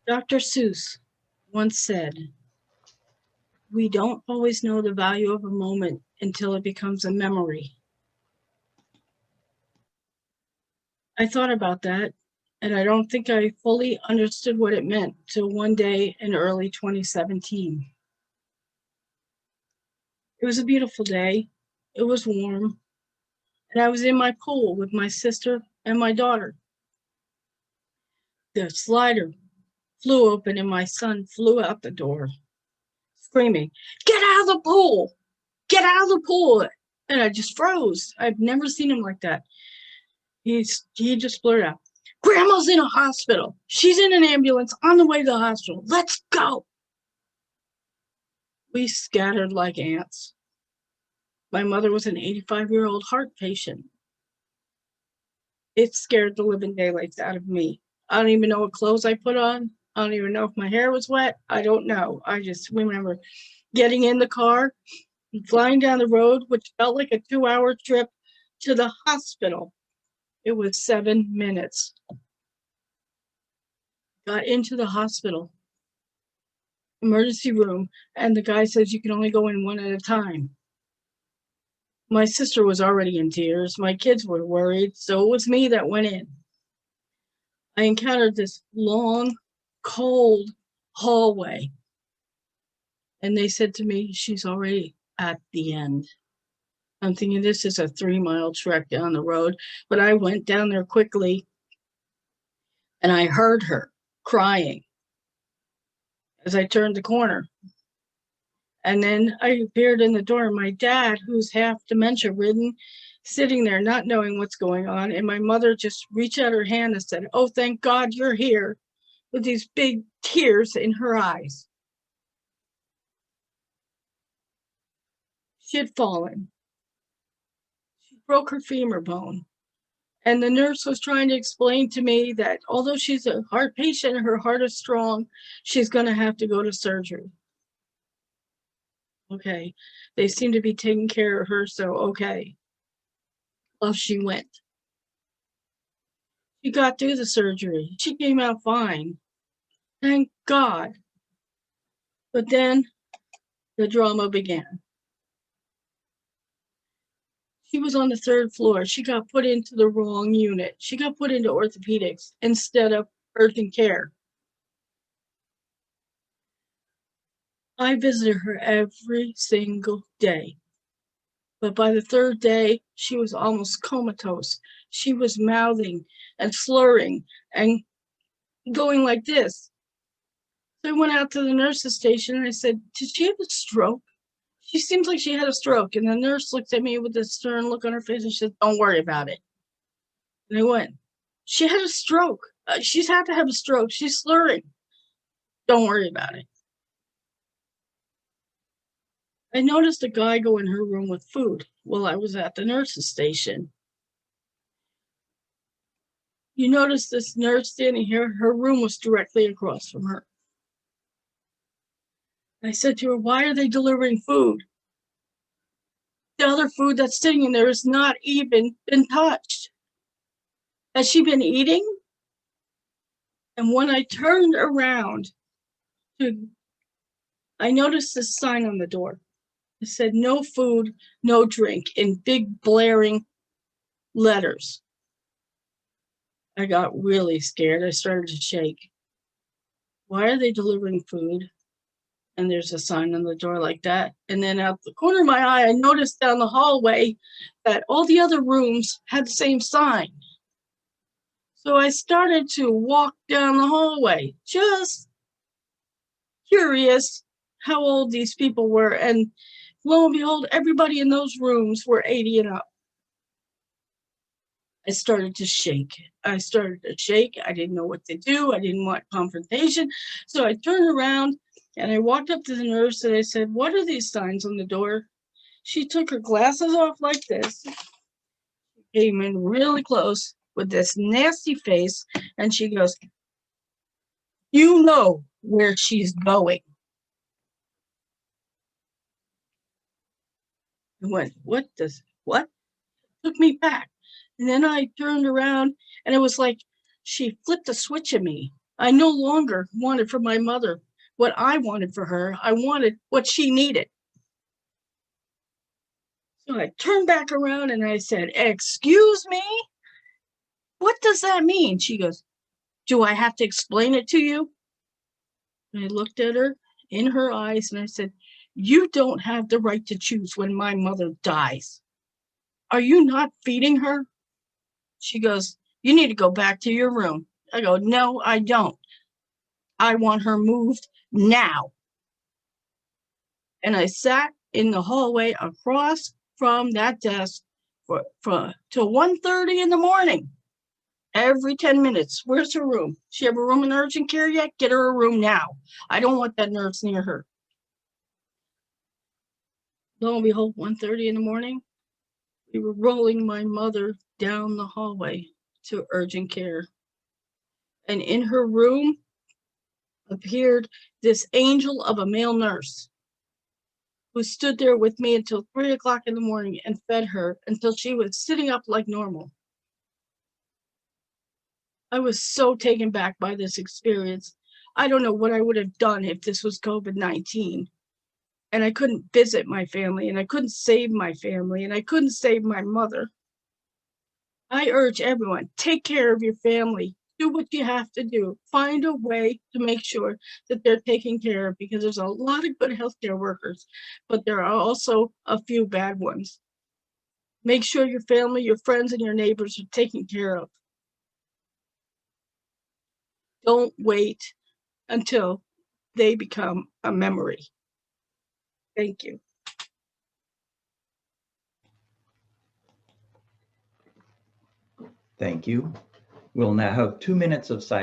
Dr. Seuss once said, "We don't always know the value of a moment until it becomes a memory." I thought about that, and I don't think I fully understood what it meant till one day in early 2017. It was a beautiful day. It was warm, and I was in my pool with my sister and my daughter. The slider flew open, and my son flew out the door, screaming, "Get out of the pool! Get out of the pool!" And I just froze. I've never seen him like that. He just blurted out, "Grandma's in a hospital. She's in an ambulance on the way to the hospital. Let's go." We scattered like ants. My mother was an 85-year-old heart patient. It scared the living daylights out of me. I don't even know what clothes I put on. I don't even know if my hair was wet. I don't know. I just remember getting in the car and flying down the road, which felt like a 2-hour trip to the hospital. It was 7 minutes. Got into the hospital emergency room, and the guy says you can only go in one at a time. My sister was already in tears. My kids were worried, so it was me that went in. I encountered this long, cold hallway, and they said to me, "She's already at the end." I'm thinking this is a 3-mile trek down the road, but I went down there quickly, and I heard her crying as I turned the corner. And then I appeared in the door. My dad, who's half dementia ridden, sitting there not knowing what's going on. And my mother just reached out her hand and said, "Oh, thank God you're here," with these big tears in her eyes. She had fallen. She broke her femur bone. And the nurse was trying to explain to me that although she's a heart patient, her heart is strong, she's going to have to go to surgery. Okay. They seem to be taking care of her, so okay. Off she went. She got through the surgery. She came out fine. Thank God. But then the drama began. She was on the 3rd floor. She got put into the wrong unit. She got put into orthopedics instead of urgent care. I visited her every single day. But by the 3rd day, she was almost comatose. She was mouthing and slurring and going like this. So I went out to the nurse's station and I said, "Did she have a stroke? She seems like she had a stroke." And the nurse looked at me with a stern look on her face and said, "Don't worry about it." And I went, "She had a stroke. She's had to have a stroke. She's slurring. Don't worry about it." I noticed a guy go in her room with food while I was at the nurse's station. You notice this nurse standing here, her room was directly across from her. I said to her, "Why are they delivering food? The other food that's sitting in there has not even been touched. Has she been eating?" And when I turned around, I noticed this sign on the door. It said, "No food, no drink," in big blaring letters. I got really scared. I started to shake. Why are they delivering food? And there's a sign on the door like that. And then out the corner of my eye, I noticed down the hallway that all the other rooms had the same sign. So I started to walk down the hallway, just curious how old these people were. And lo and behold, everybody in those rooms were 80 and up. I started to shake. I didn't know what to do. I didn't want confrontation. So I turned around and I walked up to the nurse and I said, "What are these signs on the door?" She took her glasses off like this, came in really close with this nasty face, and she goes, "You know where she's going." I went, what? Took me back. And then I turned around and it was like she flipped a switch at me. I no longer wanted for my mother what I wanted for her. I wanted what she needed. So I turned back around and I said, "Excuse me? What does that mean?" She goes, "Do I have to explain it to you?" And I looked at her in her eyes and I said, "You don't have the right to choose when my mother dies. Are you not feeding her?" She goes, "You need to go back to your room." I go, "No, I don't. I want her moved now." And I sat in the hallway across from that desk for till 1:30 in the morning. Every 10 minutes. "Where's her room? She have a room in urgent care yet? Get her a room now. I don't want that nurse near her." Lo and behold, 1:30 in the morning, we were rolling my mother down the hallway to urgent care. And in her room appeared this angel of a male nurse who stood there with me until 3 o'clock in the morning and fed her until she was sitting up like normal. I was so taken back by this experience. I don't know what I would have done if this was COVID-19 and I couldn't visit my family and I couldn't save my family and I couldn't save my mother. I urge everyone, take care of your family. Do what you have to do. Find a way to make sure that they're taken care of, because there's a lot of good healthcare workers, but there are also a few bad ones. Make sure your family, your friends, and your neighbors are taken care of. Don't wait until they become a memory. Thank you. Thank you. We'll now have 2 minutes of silence.